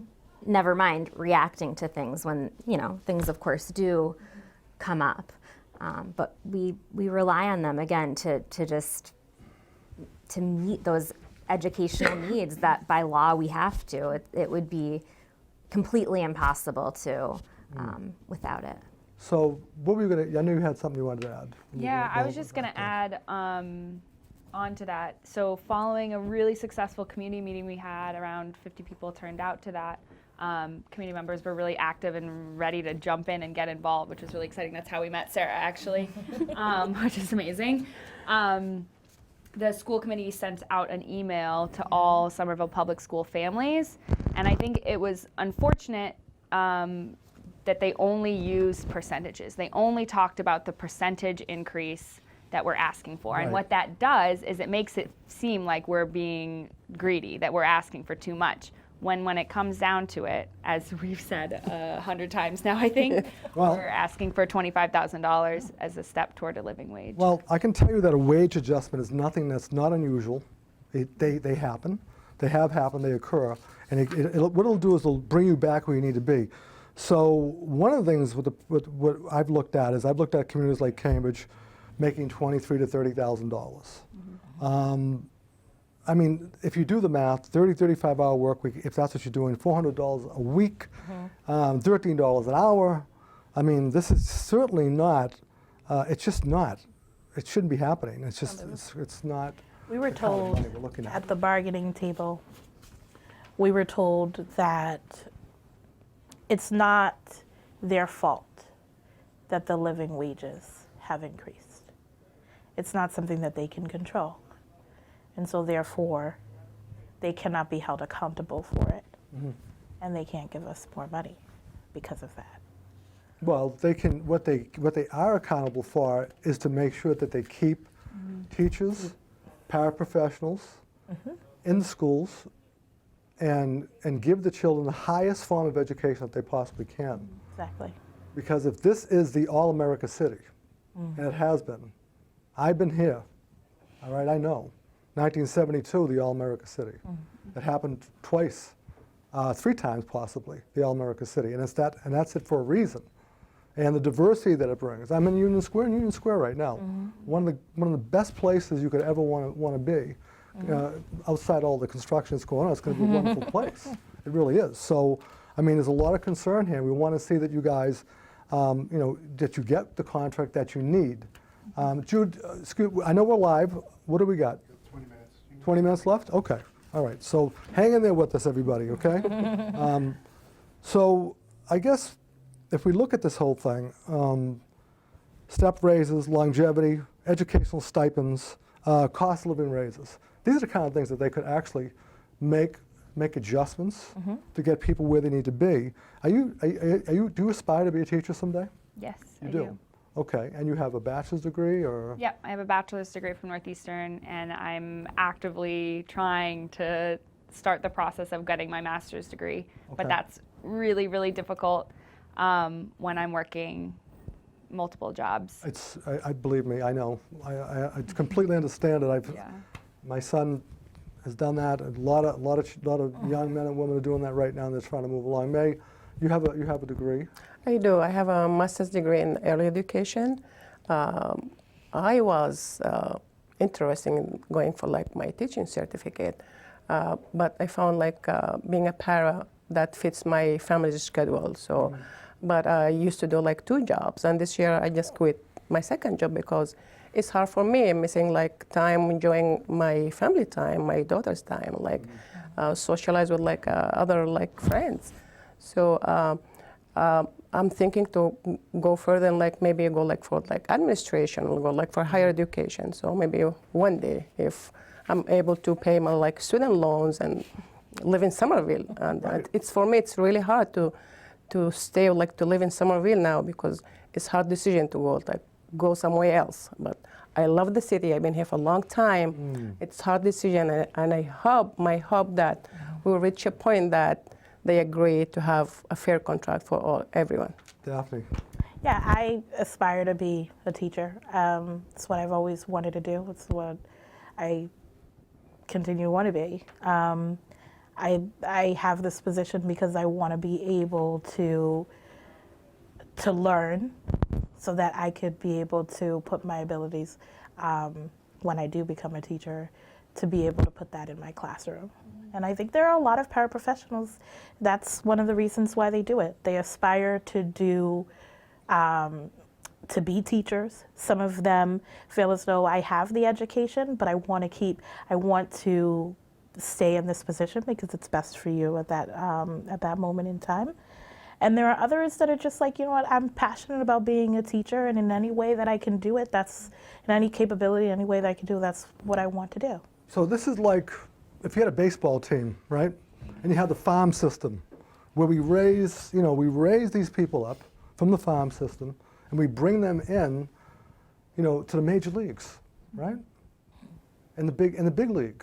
Speaker 7: never mind reacting to things when, things of course do come up. But we rely on them again to meet those educational needs that by law we have to. It would be completely impossible to without it.
Speaker 2: So what were you going to, I knew you had something you wanted to add.
Speaker 3: Yeah, I was just going to add onto that. So following a really successful community meeting we had, around 50 people turned out to that. Community members were really active and ready to jump in and get involved, which was really exciting. That's how we met Sarah, actually, which is amazing. The school committee sent out an email to all Somerville Public School families, and I think it was unfortunate that they only used percentages. They only talked about the percentage increase that we're asking for. Right. And what that does is it makes it seem like we're being greedy, that we're asking for too much. When it comes down to it, as we've said 100 times now, I think, we're asking for $25,000 as a step toward a living wage.
Speaker 2: Well, I can tell you that a wage adjustment is nothing that's not unusual. They happen. They have happened. They occur. And what it'll do is it'll bring you back where you need to be. So one of the things with what I've looked at is I've looked at communities like Cambridge making $23,000 to $30,000. I mean, if you do the math, 35-hour work week, if that's what you're doing, $400 a week, $13 an hour. I mean, this is certainly not, it's just not, it shouldn't be happening. It's just, it's not.
Speaker 5: We were told at the bargaining table, we were told that it's not their fault that the living wages have increased. It's not something that they can control. And so therefore, they cannot be held accountable for it. And they can't give us more money because of that.
Speaker 2: Well, they can, what they are accountable for is to make sure that they keep teachers, paraprofessionals in the schools and give the children the highest form of education that they possibly can.
Speaker 5: Exactly.
Speaker 2: Because if this is the all-America city, and it has been, I've been here, all right, I know. 1972, the all-America city. It happened twice, 3 times possibly, the all-America city, and that's it for a reason. And the diversity that it brings. I'm in Union Square right now. One of the best places you could ever want to be. Outside all the construction that's going on, it's going to be a wonderful place. It really is. So, I mean, there's a lot of concern here. We want to see that you guys, that you get the contract that you need. Jude, I know we're live. What do we got?
Speaker 8: 20 minutes.
Speaker 2: 20 minutes left? Okay. All right. So hang in there with us, everybody, okay? So I guess if we look at this whole thing, step raises, longevity, educational stipends, cost of living raises, these are the kind of things that they could actually make adjustments to get people where they need to be. Do you aspire to be a teacher someday?
Speaker 3: Yes,
Speaker 2: You
Speaker 3: I
Speaker 2: do. Okay, and you have a bachelor's degree, or?
Speaker 3: Yep, I have a bachelor's degree from Northeastern, and I'm actively trying to start the process of getting my master's degree. But that's really, really difficult when I'm working multiple jobs.
Speaker 2: I believe me, I know. I completely understand it. My son has done that. A lot of young men and women are doing that right now, and they're trying to move along. May, you have a degree?
Speaker 4: I do. I have a master's degree in early education. I was interested in going for like my teaching certificate, but I found being a para that fits my family's schedule. So, but I used to do like 2 jobs, and this year I just quit my second job because it's hard for me. I'm missing like time enjoying my family time, my daughter's time, like socialize with like other like friends. So I'm thinking to go further and like maybe go like for like administration or go like for higher education. So maybe one day if I'm able to pay my like student loans and live in Somerville. And it's for me it's really hard to stay like to live in Somerville now because it's hard decision to go somewhere else. But I love the city. I've been here for a long time. It's hard decision, and I hope that we'll reach a point that they agree to have a fair contract for everyone.
Speaker 2: Daphne.
Speaker 5: Yeah, I aspire to be a teacher. It's what I've always wanted to do. It's what I continue to want to be. I have this position because I want to be able to learn so that I could be able to put my abilities when I do become a teacher to be able to put that in my classroom. And I think there are a lot of paraprofessionals, that's one of the reasons why they do it. They aspire to do, to be teachers. Some of them feel as though I have the education, but I want to stay in this position because it's best for you at that moment in time. And there are others that are just like, you know what, I'm passionate about being a teacher, and in any way that I can do it, that's, in any capability, any way that I can do, that's what I want to do.
Speaker 2: So this is like if you had a baseball team, right? And you have the farm system where we raise these people up from the farm system and we bring them in, to the major leagues, right? In the big league.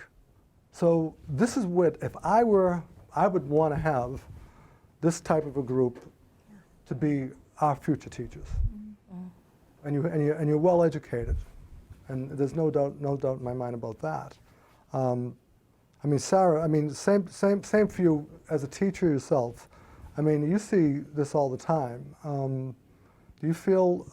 Speaker 2: So this is what, if I would want to have this type of a group to be our future teachers. And you're well educated. And there's no doubt in my mind about that. I mean, Sarah, same for you as a teacher yourself. I mean, you see this all the time. Do you feel,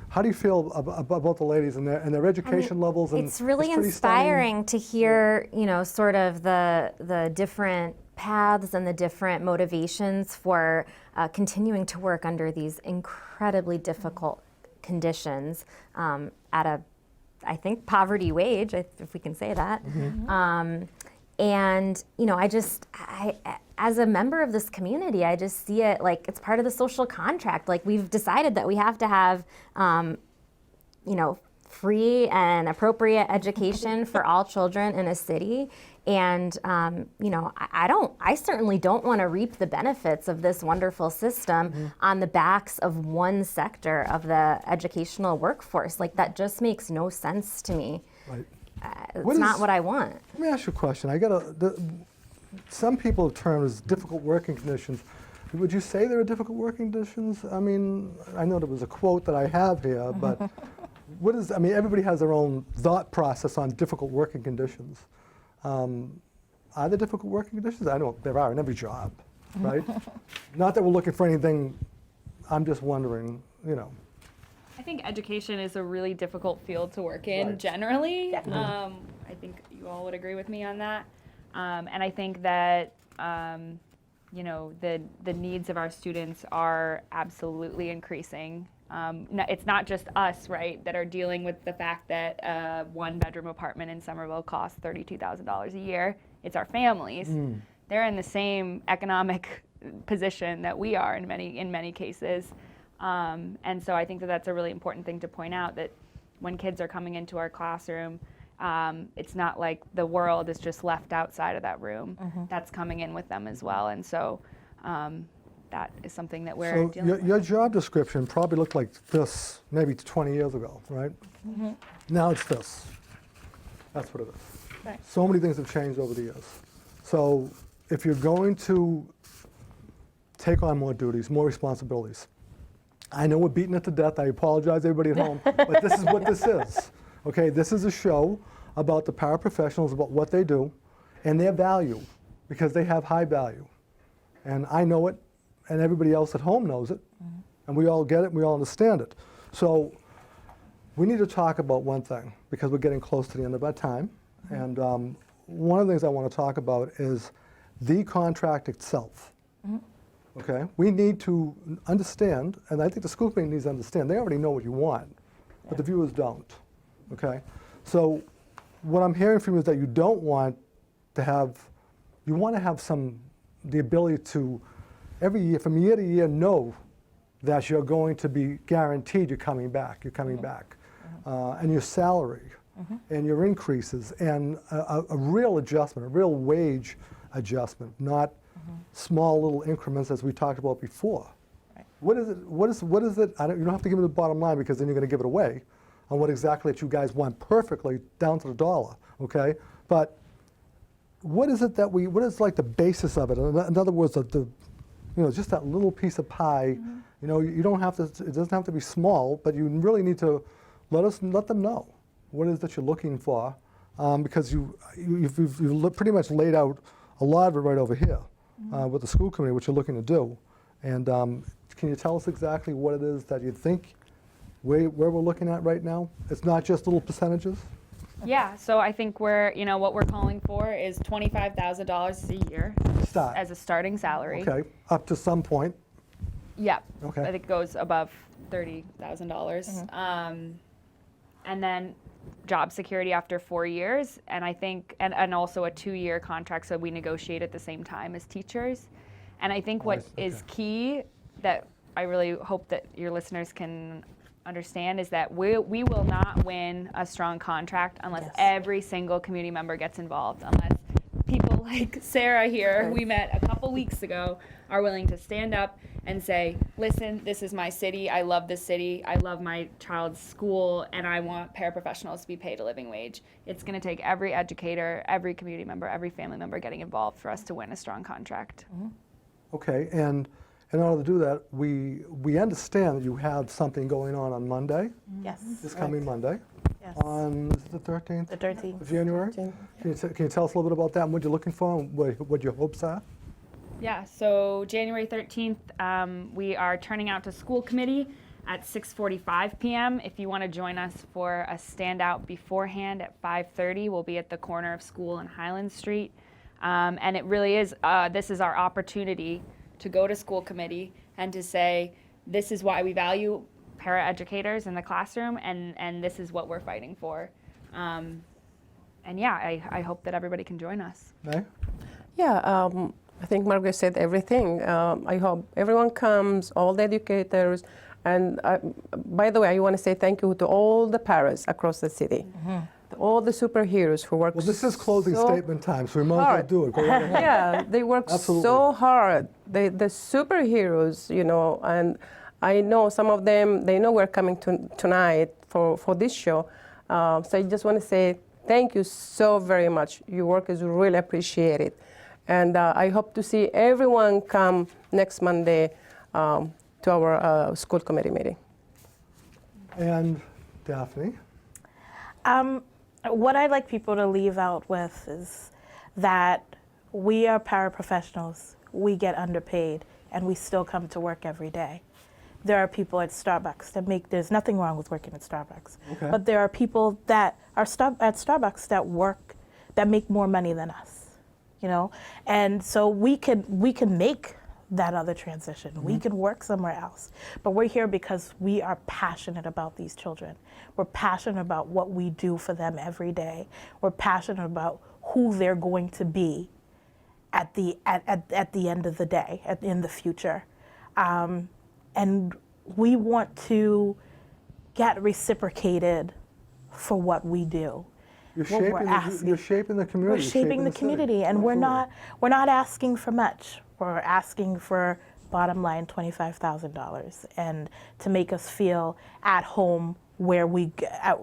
Speaker 2: how do you feel about the ladies and their education levels? And
Speaker 7: it's really inspiring to hear, sort of the different paths and the different motivations for continuing to work under these incredibly difficult conditions at a, I think, poverty wage, if we can say that. And, I as a member of this community, I just see it like it's part of the social contract. Like we've decided that we have to have, free and appropriate education for all children in a city. And, I certainly don't want to reap the benefits of this wonderful system on the backs of one sector of the educational workforce. Like that just makes no sense to me.
Speaker 2: Right.
Speaker 7: It's not what I want.
Speaker 2: Let me ask you a question. Some people have termed as difficult working conditions. Would you say there are difficult working conditions? I mean, I know there was a quote that I have here, but everybody has their own thought process on difficult working conditions. Are there difficult working conditions? I know there are in every job, right? Not that we're looking for anything, I'm just wondering,
Speaker 3: I think education is a really difficult field to work in generally. I think you all would agree with me on that. And I think that, the needs of our students are absolutely increasing. It's not just us, right, that are dealing with the fact that a one-bedroom apartment in Somerville costs $32,000 a year. It's our families. They're in the same economic position that we are in many cases. And so I think that that's a really important thing to point out, that when kids are coming into our classroom, it's not like the world is just left outside of that room. That's coming in with them as well. And so that is something that we're dealing with.
Speaker 2: Your job description probably looked like this maybe 20 years ago, right? Now it's this. That's what it is.
Speaker 5: Right.
Speaker 2: So many things have changed over the years. So if you're going to take on more duties, more responsibilities, I know we're beating it to death. I apologize, everybody at home, but this is what this is. Okay, this is a show about the paraprofessionals, about what they do, and their value, because they have high value. And I know it, and everybody else at home knows it, and we all get it, and we all understand it. So we need to talk about one thing, because we're getting close to the end of our time. And one of the things I want to talk about is the contract itself. okay? We need to understand, and I think the school committee needs to understand, they already know what you want, but the viewers don't, okay? So what I'm hearing from you is that you don't want to have, you want to have the ability to, every year, from year to year, know that you're going to be guaranteed you're coming back, and your salary, and your increases, and a real adjustment, a real wage adjustment, not small little increments as we talked about before.
Speaker 5: Right.
Speaker 2: What is it? You don't have to give me the bottom line because then you're going to give it away on what exactly that you guys want perfectly down to the dollar, okay? But what is it that what is like the basis of it? In other words, just that little piece of pie. You know, you don't have to. It doesn't have to be small, but you really need to let them know what it is that you're looking for, because you've pretty much laid out a lot of it right over here with the school committee, what you're looking to do. And can you tell us exactly what it is that you think where we're looking at right now? It's not just little percentages.
Speaker 3: Yeah, so I think what we're calling for is $25,000 a year
Speaker 2: Start.
Speaker 3: as a starting salary.
Speaker 2: Okay, up to some point.
Speaker 3: Yeah.
Speaker 2: Okay.
Speaker 3: I think it goes above $30,000. And then job security after 4 years, and I think, and also a 2-year contract, so we negotiate at the same time as teachers. And I think what is key that I really hope that your listeners can understand is that we will not win a strong contract unless every single community member gets involved, unless people like Sarah here, we met a couple weeks ago, are willing to stand up and say, listen, this is my city, I love this city, I love my child's school, and I want paraprofessionals to be paid a living wage. It's going to take every educator, every community member, every family member getting involved for us to win a strong contract.
Speaker 2: Okay, and in order to do that, we understand that you have something going on Monday,
Speaker 5: Yes.
Speaker 2: this coming Monday,
Speaker 5: Yes.
Speaker 2: on is it the 13th
Speaker 5: The 13th.
Speaker 2: of January. Can you tell us a little bit about that and what you're looking for and what your hopes are?
Speaker 3: Yeah, so January 13th, we are turning out to school committee at 6:45 p.m. If you want to join us for a standout beforehand at 5:30, we'll be at the corner of School and Highland Street. And it really is, this is our opportunity to go to school committee and to say, this is why we value paraeducators in the classroom, and this is what we're fighting for. And yeah, I hope that everybody can join us.
Speaker 2: May?
Speaker 4: Yeah, I think Margaret said everything. I hope everyone comes, all the educators. And by the way, I want to say thank you to all the paras across the city. All the superheroes who work.
Speaker 2: Well, this is closing statement time, so we might as well do it. Go right ahead.
Speaker 4: Yeah, they work so hard. The superheroes, and I know some of them, they know we're coming tonight for this show. So I just want to say thank you so very much. Your work is really appreciated. And I hope to see everyone come next Monday to our school committee meeting.
Speaker 2: And Daphne?
Speaker 5: What I'd like people to leave out with is that we are paraprofessionals, we get underpaid, and we still come to work every day. There are people at Starbucks there's nothing wrong with working at Starbucks, but there are people that are at Starbucks that make more money than us, and so we can make that other transition. We can work somewhere else, but we're here because we are passionate about these children. We're passionate about what we do for them every day. We're passionate about who they're going to be at the end of the day, in the future. And we want to get reciprocated for what we do.
Speaker 2: You're shaping the community.
Speaker 5: We're shaping the community, and we're not asking for much. We're asking for bottom line $25,000, and to make us feel at home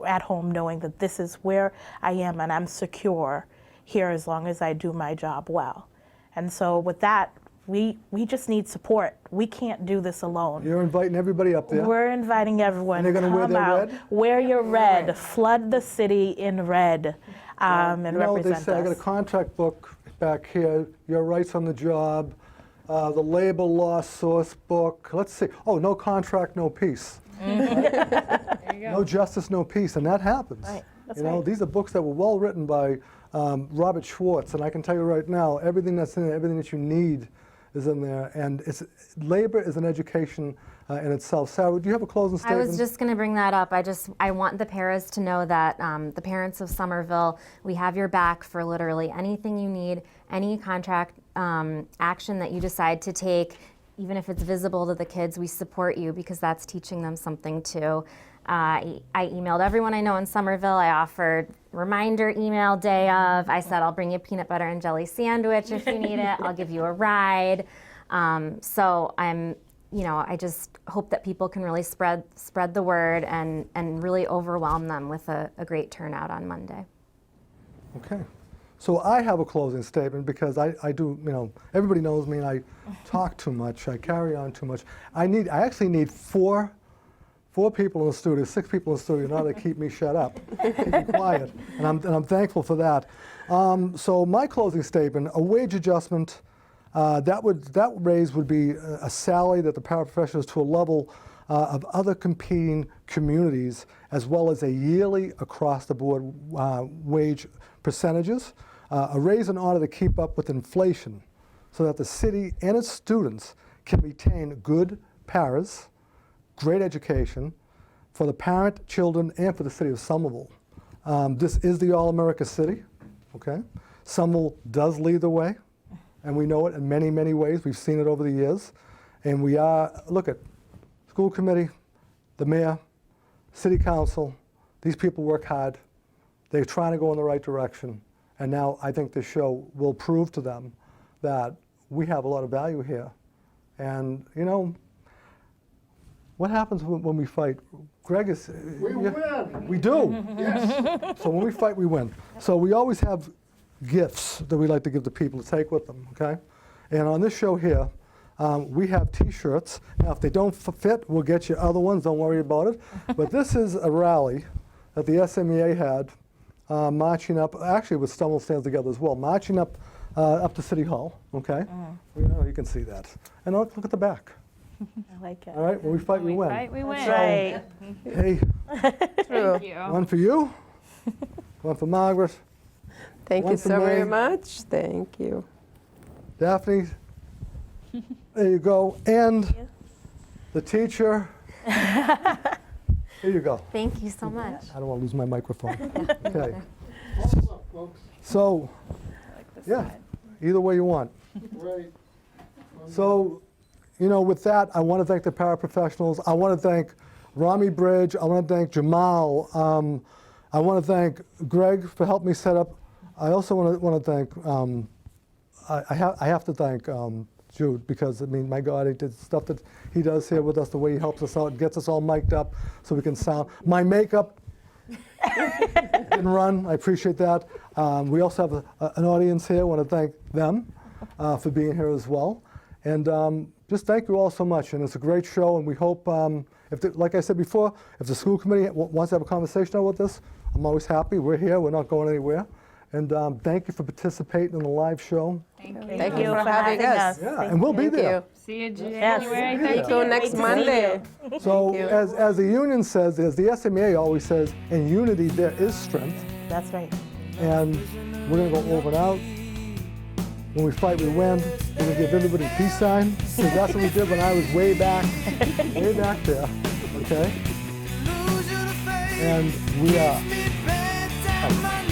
Speaker 5: at home, knowing that this is where I am and I'm secure here as long as I do my job well. And so with that, we just need support. We can't do this alone.
Speaker 2: You're inviting everybody up there.
Speaker 5: We're inviting everyone.
Speaker 2: And they're going to wear
Speaker 5: come
Speaker 2: their
Speaker 5: out,
Speaker 2: red?
Speaker 5: wear your red, flood the city in red, and represent
Speaker 2: they say, I got a
Speaker 5: us.
Speaker 2: contract book back here, your rights on the job, the labor law source book. Let's see. Oh, no contract, no peace.
Speaker 3: There you go.
Speaker 2: No justice, no peace, and that happens.
Speaker 5: Right. That's
Speaker 2: Right. These are books that were well written by Robert Schwartz, and I can tell you right now, everything that's in it, everything that you need is in there, and labor is an education in itself. Sarah, do you have a closing statement?
Speaker 7: I was just going to bring that up. I want the paras to know that the parents of Somerville, we have your back for literally anything you need, any contract action that you decide to take, even if it's visible to the kids, we support you because that's teaching them something too. I emailed everyone I know in Somerville. I offered reminder email day of. I said, I'll bring you a peanut butter and jelly sandwich if you need it. I'll give you a ride. So I just hope that people can really spread the word and really overwhelm them with a great turnout on Monday.
Speaker 2: Okay. So I have a closing statement because I do, everybody knows me and I talk too much. I carry on too much. I actually need four people in the studio, 6 people in the studio in order to keep me shut up, keep me quiet, and I'm thankful for that. So my closing statement, a wage adjustment, that raise would be a salary that the paraprofessionals to a level of other competing communities, as well as a yearly across-the-board wage percentages, a raise in order to keep up with inflation so that the city and its students can retain good paras, great education for the parent, children, and for the city of Somerville. This is the All-America city, okay? Somerville does lead the way, and we know it in many, many ways. We've seen it over the years. And we are, look at school committee, the mayor, city council, these people work hard. They're trying to go in the right direction. And now I think this show will prove to them that we have a lot of value here. And, what happens when we fight? Greg is...
Speaker 8: We win.
Speaker 2: We do. Yes. So when we fight, we win. So we always have gifts that we like to give to people to take with them, okay? And on this show here, we have T-shirts. Now, if they don't fit, we'll get you other ones. Don't worry about it. But this is a rally that the SMEA had marching up, actually with Somerville stands together as well, marching up to City Hall, okay? You can see that. And look at the back.
Speaker 5: I like it.
Speaker 2: All right, when we fight, we win.
Speaker 3: Right, we win.
Speaker 5: Right.
Speaker 2: Hey,
Speaker 5: True.
Speaker 3: Thank you.
Speaker 2: one for you, one for Margaret,
Speaker 4: Thank
Speaker 2: One
Speaker 4: you
Speaker 2: for
Speaker 4: so very
Speaker 2: me.
Speaker 4: much. Thank you.
Speaker 2: Daphne. There you go. And the teacher. Here you go.
Speaker 7: Thank you so much.
Speaker 2: I don't want to lose my microphone. Okay.
Speaker 8: Buckle up, folks.
Speaker 2: So, yeah, either way you want.
Speaker 8: Right.
Speaker 2: So, with that, I want to thank the paraprofessionals. I want to thank Rami Bridge. I want to thank Jamal. I want to thank Greg for helping me set up. I also want to thank, I have to thank Jude because, my God, he did stuff that he does here with us, the way he helps us out and gets us all mic'd up so we can sound. My makeup didn't run. I appreciate that. We also have an audience here. I want to thank them for being here as well. And just thank you all so much. And it's a great show, and we hope, like I said before, if the school committee wants to have a conversation about this, I'm always happy. We're here. We're not going anywhere. And thank you for participating in the live show.
Speaker 3: Thank you.
Speaker 4: Thank you for having us.
Speaker 2: Yeah, and we'll be
Speaker 4: Thank
Speaker 2: there.
Speaker 4: you.
Speaker 3: See you
Speaker 5: Yes.
Speaker 3: January.
Speaker 2: Thank
Speaker 4: See you next Monday.
Speaker 2: So
Speaker 4: you.
Speaker 2: as the union says, as the SMEA always says, in unity there is strength.
Speaker 5: That's right.
Speaker 2: And we're going to go over and out. When we fight, we win. We're going to give everybody a peace sign. Because that's what we did when I was way back there. Okay? And we are out.